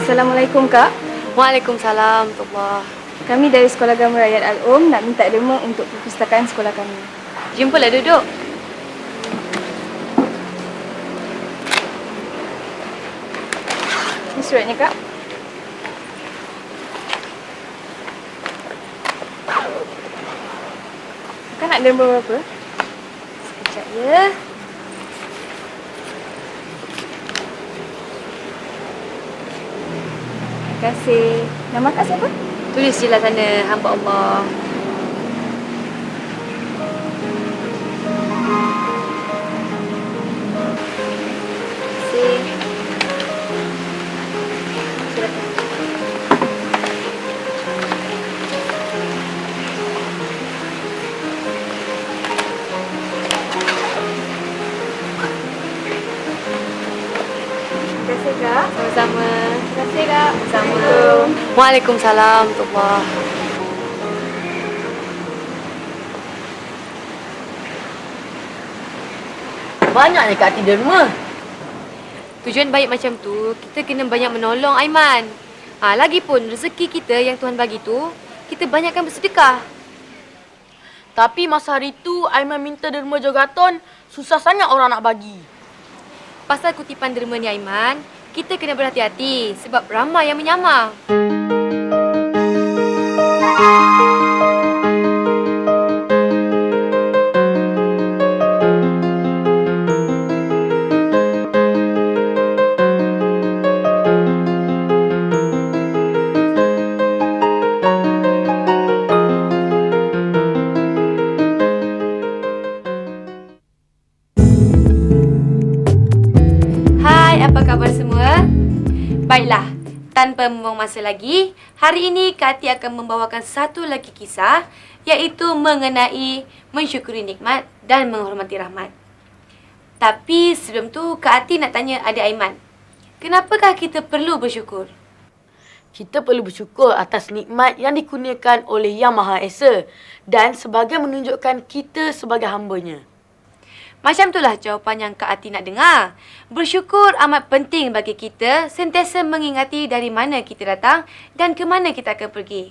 Assalamualaikum Kak. Waalaikumsalam warahmatullahi. Kami dari Sekolah Agama Rakyat Al-Um nak minta derma untuk perpustakaan sekolah kami. Jumpalah duduk. Ini suratnya Kak. Kak nak derma berapa? Sekejap ya. Terima kasih. Nama Kak siapa? Tulis je lah sana, hamba Allah. Terima kasih. Silakan. Terima kasih Kak. Sama-sama. Terima kasih Kak. Assalamualaikum. Waalaikumsalam warahmatullahi. Banyaknya kat hati derma. Tujuan baik macam tu, kita kena banyak menolong, Aiman. Lagipun rezeki kita yang Tuhan bagi tu, kita banyakkan bersedekah. Tapi masa hari tu, Aiman minta derma jogaton, susah sangat orang nak bagi. Pasal kutipan derma ni, Aiman, kita kena berhati-hati sebab ramai yang menyamar. Hai, apa khabar semua? Baiklah, tanpa membuang masa lagi, hari ini Kak Ati akan membawakan satu lagi kisah, iaitu mengenai mensyukuri nikmat dan menghormati rahmat. Tapi sebelum tu, Kak Ati nak tanya adik Aiman, kenapakah kita perlu bersyukur? Kita perlu bersyukur atas nikmat yang dikurniakan oleh Yang Maha Esa dan sebagai menunjukkan kita sebagai hamba-Nya. Macam itulah jawapan yang Kak Ati nak dengar. Bersyukur amat penting bagi kita sentiasa mengingati dari mana kita datang dan ke mana kita akan pergi.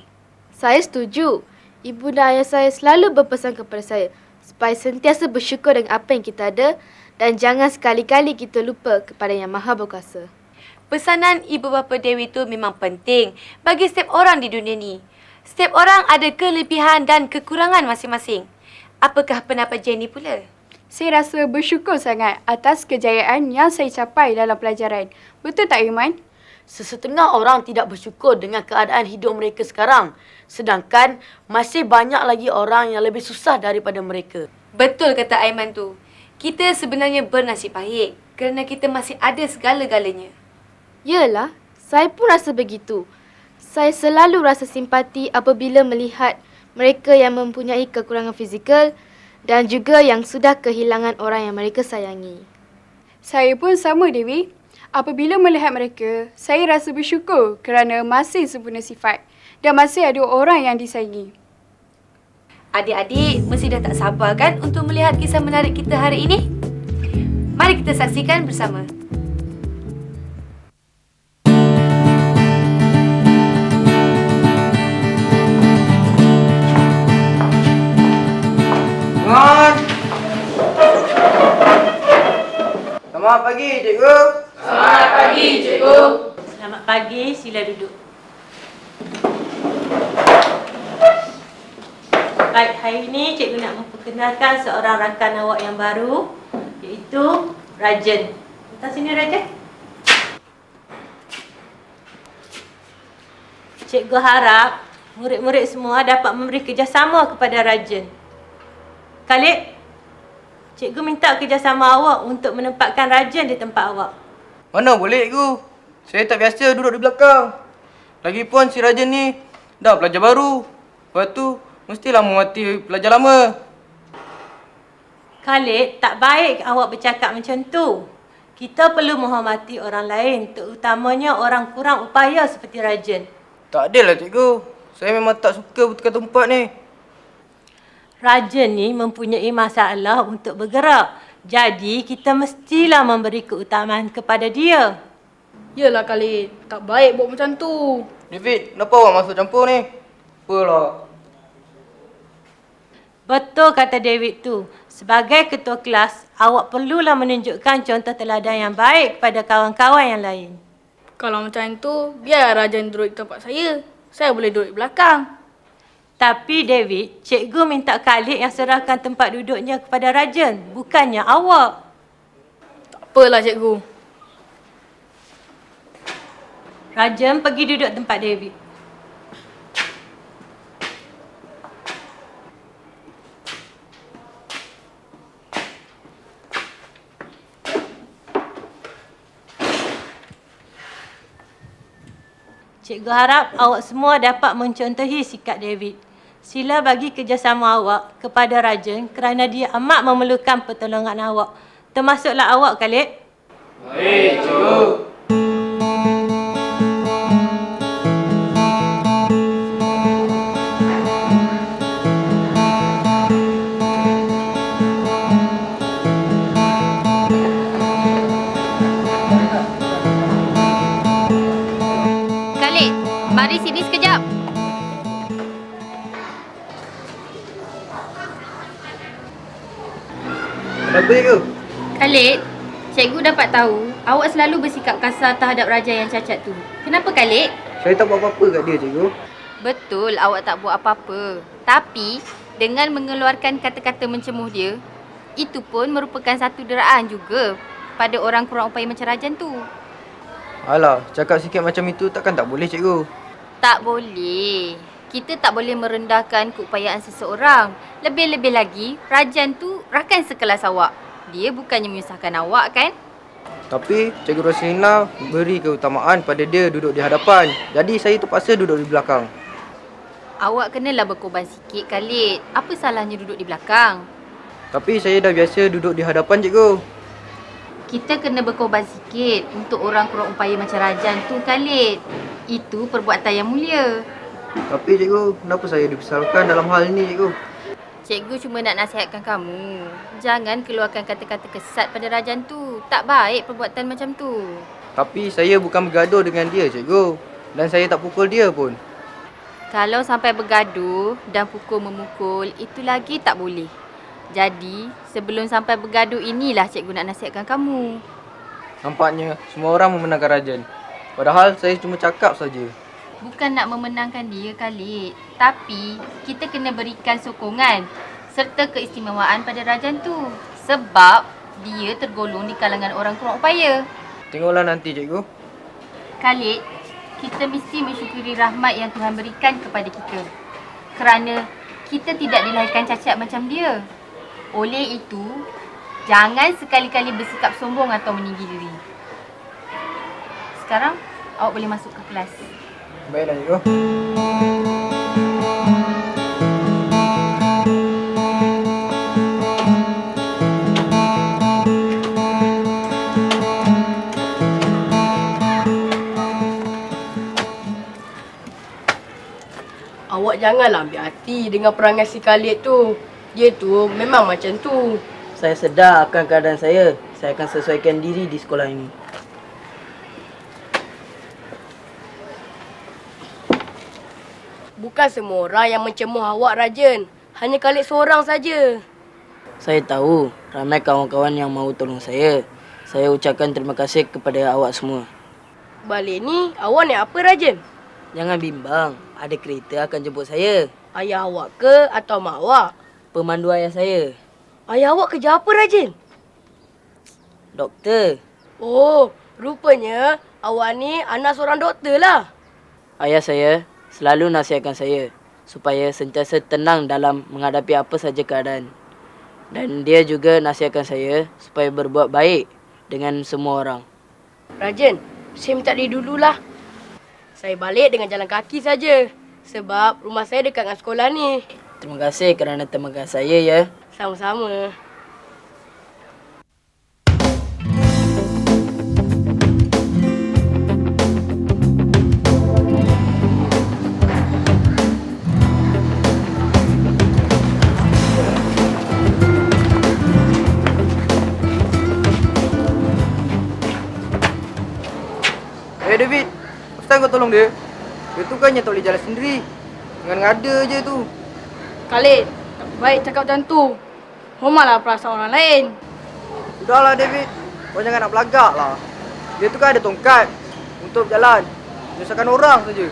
Saya setuju. Ibu dan ayah saya selalu berpesan kepada saya supaya sentiasa bersyukur dengan apa yang kita ada dan jangan sekali-kali kita lupa kepada Yang Maha Berkuasa. Pesanan ibu bapa Dewi itu memang penting bagi setiap orang di dunia ni. Setiap orang ada kelebihan dan kekurangan masing-masing. Apakah pendapat Jenny pula? Saya rasa bersyukur sangat atas kejayaan yang saya capai dalam pelajaran. Betul tak Iman? Sesetengah orang tidak bersyukur dengan keadaan hidup mereka sekarang. Sedangkan masih banyak lagi orang yang lebih susah daripada mereka. Betul kata Aiman tu. Kita sebenarnya bernasib baik kerana kita masih ada segala-galanya. Yalah, saya pun rasa begitu. Saya selalu rasa simpati apabila melihat mereka yang mempunyai kekurangan fizikal dan juga yang sudah kehilangan orang yang mereka sayangi. Saya pun sama Dewi. Apabila melihat mereka, saya rasa bersyukur kerana masih sempurna sifat dan masih ada orang yang disayangi. Adik-adik mesti dah tak sabar kan untuk melihat kisah menarik kita hari ini? Mari kita saksikan bersama. Selamat pagi, cikgu. Selamat pagi, cikgu. Selamat pagi, sila duduk. Baik, hari ini cikgu nak memperkenalkan seorang rakan awak yang baru, iaitu Rajan. Datang sini Rajan. Cikgu harap murid-murid semua dapat memberi kerjasama kepada Rajan. Khalid, cikgu minta kerjasama awak untuk menempatkan Rajan di tempat awak. Mana boleh, cikgu? Saya tak biasa duduk di belakang. Lagipun si Rajan ni dah pelajar baru. Lepas tu, mestilah menghormati pelajar lama. Khalid, tak baik awak bercakap macam tu. Kita perlu menghormati orang lain, terutamanya orang kurang upaya seperti Rajan. Tak adalah, cikgu. Saya memang tak suka bertukar tempat ni. Raja ni mempunyai masalah untuk bergerak. Jadi kita mestilah memberi keutamaan kepada dia. Yelah Khalid, tak baik buat macam tu. David, kenapa awak masuk campur ni? Apalah. Betul kata David tu. Sebagai ketua kelas, awak perlulah menunjukkan contoh teladan yang baik kepada kawan-kawan yang lain. Kalau macam tu, biar Rajan duduk di tempat saya. Saya boleh duduk di belakang. Tapi David, cikgu minta Khalid yang serahkan tempat duduknya kepada Rajan, bukannya awak. Tak apalah cikgu. Rajan pergi duduk tempat David. Cikgu harap awak semua dapat mencontohi sikap David. Sila bagi kerjasama awak kepada Rajan kerana dia amat memerlukan pertolongan awak. Termasuklah awak, Khalid. Baik, cikgu. Khalid, mari sini sekejap. Kenapa, cikgu? Khalid, cikgu dapat tahu awak selalu bersikap kasar terhadap raja yang cacat tu. Kenapa Khalid? Saya tak buat apa-apa kat dia, cikgu. Betul awak tak buat apa-apa. Tapi dengan mengeluarkan kata-kata mencemuh dia, itu pun merupakan satu deraan juga pada orang kurang upaya macam Rajan tu. Alah, cakap sikit macam itu takkan tak boleh, cikgu. Tak boleh. Kita tak boleh merendahkan keupayaan seseorang. Lebih-lebih lagi, Rajan tu rakan sekelas awak. Dia bukannya menyusahkan awak kan? Tapi Cikgu Roslina beri keutamaan pada dia duduk di hadapan. Jadi saya terpaksa duduk di belakang. Awak kenalah berkorban sikit Khalid. Apa salahnya duduk di belakang? Tapi saya dah biasa duduk di hadapan, cikgu. Kita kena berkorban sikit untuk orang kurang upaya macam Rajan tu Khalid. Itu perbuatan yang mulia. Tapi cikgu, kenapa saya dibesalkan dalam hal ini, cikgu? Cikgu cuma nak nasihatkan kamu. Jangan keluarkan kata-kata kesat pada Rajan tu. Tak baik perbuatan macam tu. Tapi saya bukan bergaduh dengan dia, cikgu. Dan saya tak pukul dia pun. Kalau sampai bergaduh dan pukul-memukul, itu lagi tak boleh. Jadi, sebelum sampai bergaduh inilah cikgu nak nasihatkan kamu. Nampaknya semua orang memenangkan Rajan. Padahal saya cuma cakap saja. Bukan nak memenangkan dia Khalid. Tapi, kita kena berikan sokongan serta keistimewaan pada Rajan tu. Sebab, dia tergolong di kalangan orang kurang upaya. Tengoklah nanti, cikgu. Khalid, kita mesti mensyukuri rahmat yang Tuhan berikan kepada kita. Kerana kita tidak dilahirkan cacat macam dia. Oleh itu, jangan sekali-kali bersikap sombong atau meninggi diri. Sekarang, awak boleh masuk ke kelas. Baiklah, cikgu. Awak janganlah ambil hati dengan perangai si Khalid tu. Dia tu memang macam tu. Saya sedar akan keadaan saya. Saya akan sesuaikan diri di sekolah ini. Bukan semua orang yang mencemuh awak, Rajan. Hanya Khalid seorang saja. Saya tahu ramai kawan-kawan yang mahu tolong saya. Saya ucapkan terima kasih kepada awak semua. Balik ni, awak naik apa, Rajan? Jangan bimbang. Ada kereta akan jemput saya. Ayah awak ke atau mak awak? Pemandu ayah saya. Ayah awak kerja apa, Rajan? Doktor. Oh, rupanya awak ni anak seorang doktor lah. Ayah saya selalu nasihatkan saya supaya sentiasa tenang dalam menghadapi apa saja keadaan. Dan dia juga nasihatkan saya supaya berbuat baik dengan semua orang. Rajan, saya minta diri dululah. Saya balik dengan jalan kaki saja. Sebab rumah saya dekat dengan sekolah ni. Terima kasih kerana temankan saya ya. Sama-sama. David, Ustaz kau tolong dia. Dia tu kan yang tak boleh jalan sendiri. Dengan ngada je tu. Khalid, tak baik cakap macam tu. Hormatlah perasaan orang lain. Sudahlah David, kau jangan nak belagak lah. Dia tu kan ada tongkat untuk berjalan. Menyusahkan orang saja.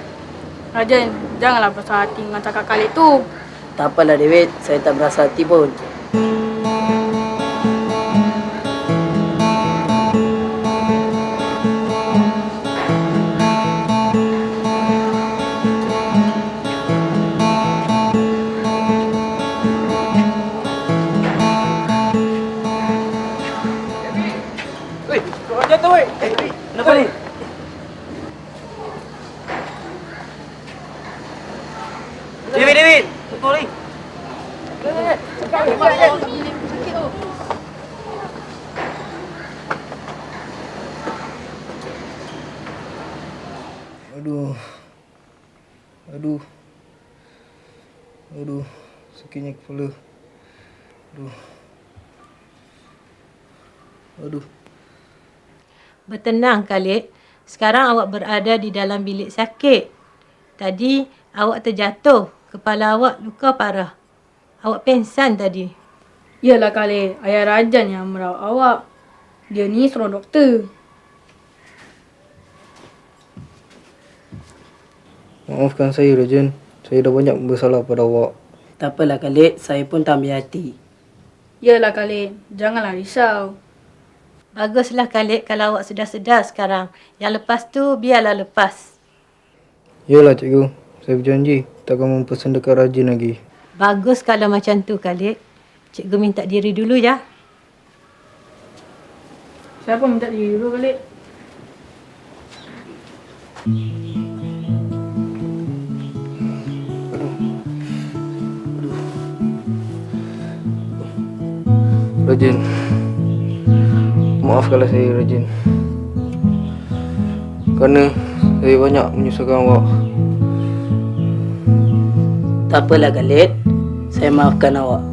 Rajan, janganlah berasa hati dengan cakap Khalid tu. Tak apalah David, saya tak berasa hati pun. Weh, kau orang jatuh weh. Kenapa ni? David, betul ni. Aduh. Aduh. Aduh, sakitnya kepala. Aduh. Aduh. Bertenang, Khalid. Sekarang awak berada di dalam bilik sakit. Tadi awak terjatuh. Kepala awak luka parah. Awak pingsan tadi. Yalah Khalid, ayah Rajan yang merawat awak. Dia ni seorang doktor. Maafkan saya, Rajan. Saya dah banyak bersalah pada awak. Tak apalah Khalid, saya pun tak ambil hati. Yalah Khalid, janganlah risau. Baguslah Khalid kalau awak sudah sedar sekarang. Yang lepas tu biarlah lepas. Yalah cikgu, saya berjanji takkan mempersendakan Rajan lagi. Bagus kalau macam tu Khalid. Cikgu minta diri dulu ya. Siapa minta diri dulu Khalid? Rajan, maafkanlah saya Rajan. Kerana saya banyak menyusahkan awak. Tak apalah Khalid, saya maafkan awak.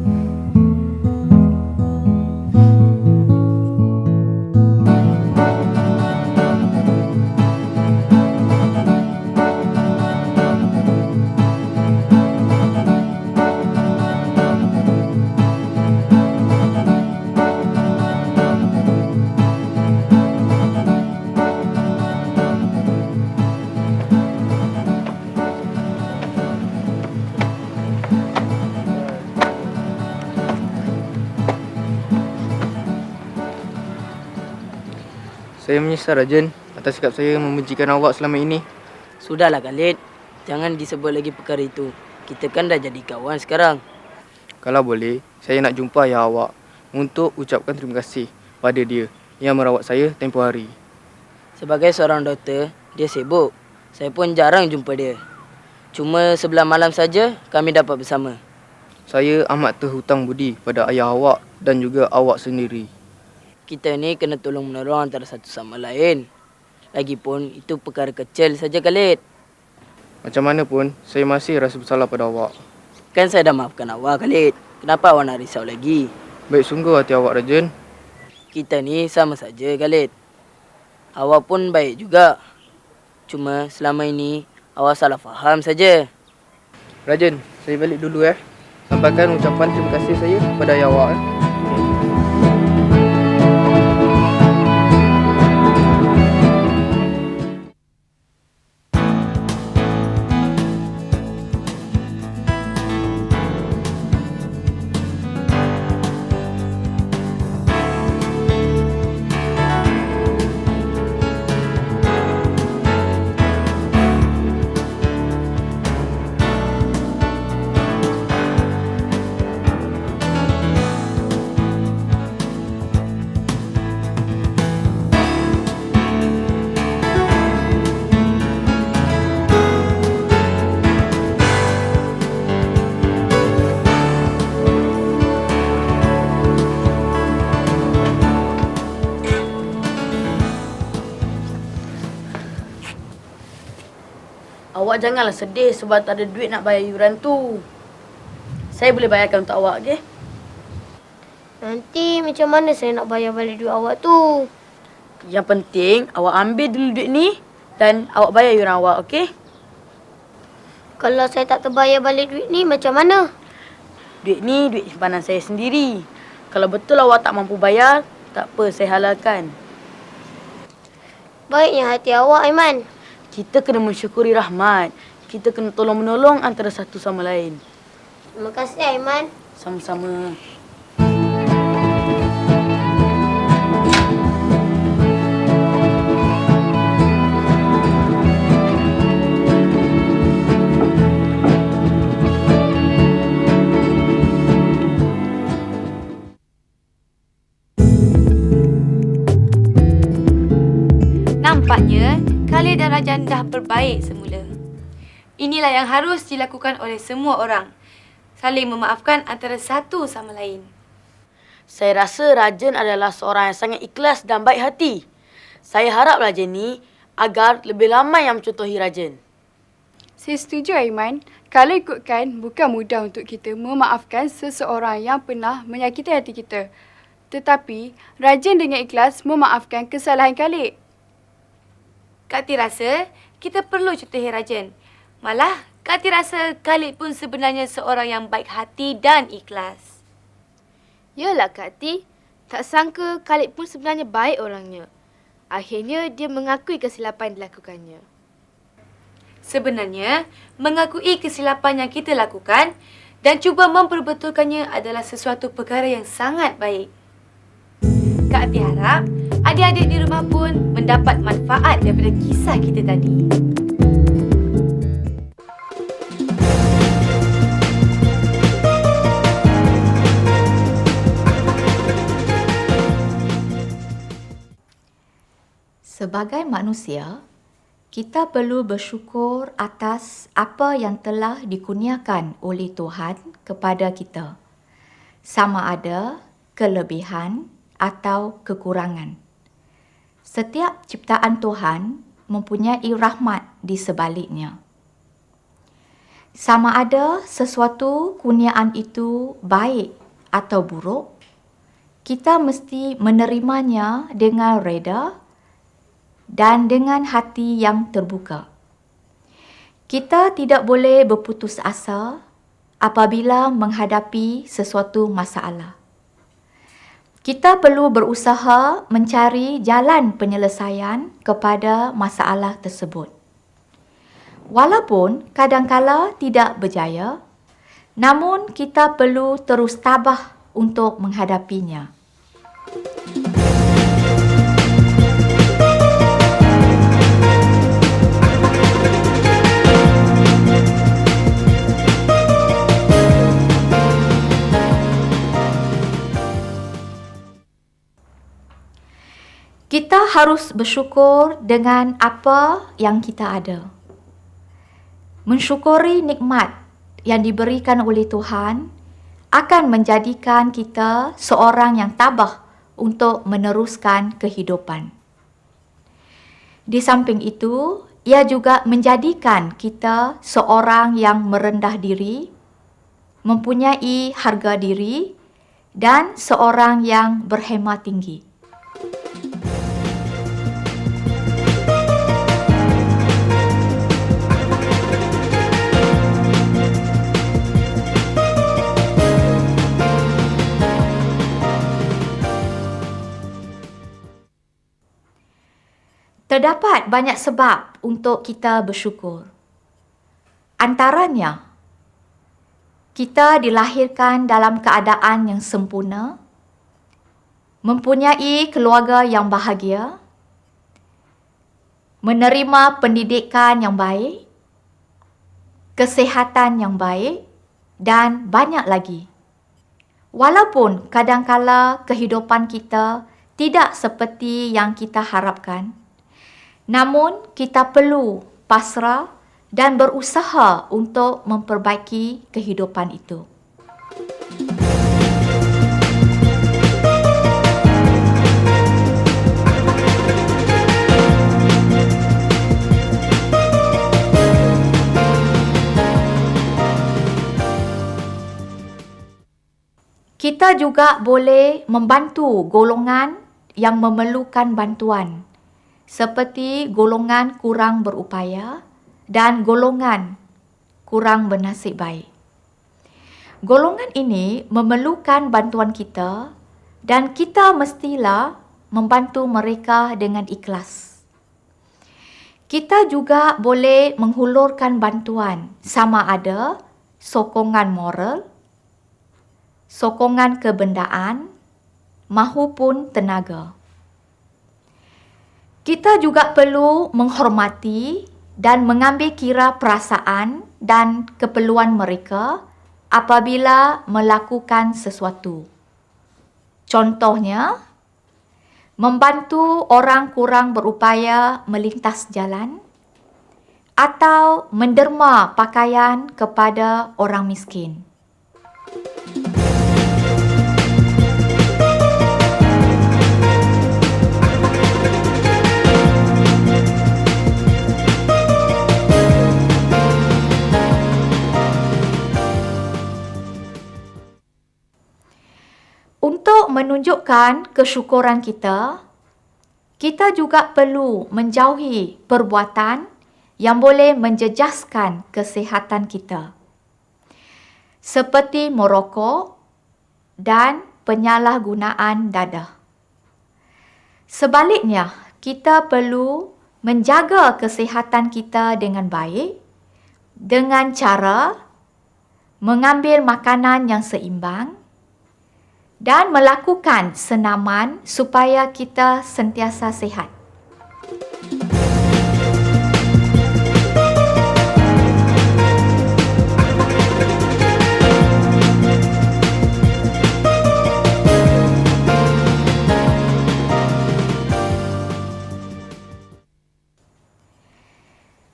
Saya menyesal Rajan atas sikap saya membencikan awak selama ini. Sudahlah Khalid, jangan disebut lagi perkara itu. Kita kan dah jadi kawan sekarang. Kalau boleh, saya nak jumpa ayah awak untuk ucapkan terima kasih pada dia yang merawat saya tempoh hari. Sebagai seorang doktor, dia sibuk. Saya pun jarang jumpa dia. Cuma sebelah malam saja kami dapat bersama. Saya amat terhutang budi pada ayah awak dan juga awak sendiri. Kita ni kena tolong menolong antara satu sama lain. Lagipun itu perkara kecil saja Khalid. Macam mana pun, saya masih rasa bersalah pada awak. Kan saya dah maafkan awak Khalid. Kenapa awak nak risau lagi? Baik sungguh hati awak Rajan. Kita ni sama saja Khalid. Awak pun baik juga. Cuma selama ini awak salah faham saja. Rajan, saya balik dulu Sampaikan ucapan terima kasih saya kepada ayah awak Awak janganlah sedih sebab tak ada duit nak bayar yuran tu. Saya boleh bayarkan untuk awak, okey? Nanti macam mana saya nak bayar balik duit awak tu? Yang penting awak ambil dulu duit ni Dan awak bayar yuran awak, okey? Kalau saya tak terbayar balik duit ni macam mana? Duit ni duit simpanan saya sendiri. Kalau betul awak tak mampu bayar, tak apa, saya halalkan. Baiknya hati awak, Aiman. Kita kena mensyukuri rahmat. Kita kena tolong-menolong antara satu sama lain. Terima kasih, Aiman. Sama-sama. Nampaknya, Khalid dan Rajan dah berbaik semula. Inilah yang harus dilakukan oleh semua orang. Saling memaafkan antara satu sama lain. Saya rasa Rajan adalah seorang yang sangat ikhlas dan baik hati. Saya harap Rajan ni agar lebih ramai yang mencontohi Rajan. Saya setuju Aiman. Kalau ikutkan, bukan mudah untuk kita memaafkan seseorang yang pernah menyakiti hati kita. Tetapi, rajin dengan ikhlas memaafkan kesalahan Khalid. Kak Ti rasa kita perlu contohi Rajan. Malah, Kak Ti rasa Khalid pun sebenarnya seorang yang baik hati dan ikhlas. Yalah Kak Ti, tak sangka Khalid pun sebenarnya baik orangnya. Akhirnya dia mengakui kesilapan yang dilakukannya. Sebenarnya, mengakui kesilapan yang kita lakukan dan cuba memperbetulkannya adalah sesuatu perkara yang sangat baik. Kak Ti harap adik-adik di rumah pun mendapat manfaat daripada kisah kita tadi. Sebagai manusia, kita perlu bersyukur atas apa yang telah dikurniakan oleh Tuhan kepada kita, sama ada kelebihan atau kekurangan. Setiap ciptaan Tuhan mempunyai rahmat di sebaliknya. Sama ada sesuatu kurniaan itu baik atau buruk, kita mesti menerimanya dengan reda dan dengan hati yang terbuka. Kita tidak boleh berputus asa apabila menghadapi sesuatu masalah. Kita perlu berusaha mencari jalan penyelesaian kepada masalah tersebut. Walaupun kadang-kala tidak berjaya, namun kita perlu terus tabah untuk menghadapinya. Kita harus bersyukur dengan apa yang kita ada. Mensyukuri nikmat yang diberikan oleh Tuhan akan menjadikan kita seorang yang tabah untuk meneruskan kehidupan. Di samping itu, ia juga menjadikan kita seorang yang merendah diri, mempunyai harga diri, dan seorang yang berhema tinggi. Terdapat banyak sebab untuk kita bersyukur. Antaranya, kita dilahirkan dalam keadaan yang sempurna, mempunyai keluarga yang bahagia, menerima pendidikan yang baik, kesihatan yang baik dan banyak lagi. Walaupun kadangkala kehidupan kita tidak seperti yang kita harapkan, namun kita perlu pasrah dan berusaha untuk memperbaiki kehidupan itu. Kita juga boleh membantu golongan yang memerlukan bantuan, seperti golongan kurang berupaya dan golongan kurang bernasib baik. Golongan ini memerlukan bantuan kita dan kita mestilah membantu mereka dengan ikhlas. Kita juga boleh menghulurkan bantuan sama ada sokongan moral, sokongan kebendaan mahupun tenaga. Kita juga perlu menghormati dan mengambil kira perasaan dan keperluan mereka apabila melakukan sesuatu. Contohnya, membantu orang kurang berupaya melintas jalan atau menderma pakaian kepada orang miskin. Untuk menunjukkan kesyukuran kita, kita juga perlu menjauhi perbuatan yang boleh menjejaskan kesihatan kita, seperti merokok dan penyalahgunaan dadah. Sebaliknya, kita perlu menjaga kesihatan kita dengan baik dengan cara mengambil makanan yang seimbang dan melakukan senaman supaya kita sentiasa sihat.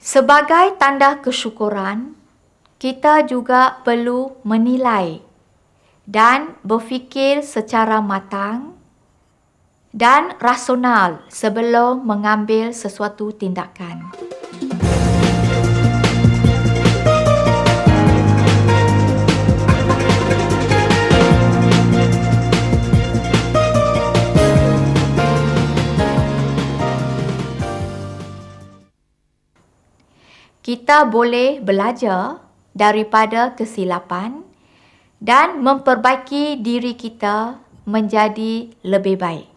Sebagai tanda kesyukuran, kita juga perlu menilai dan berfikir secara matang dan rasional sebelum mengambil sesuatu tindakan. Kita boleh belajar daripada kesilapan dan memperbaiki diri kita menjadi lebih baik.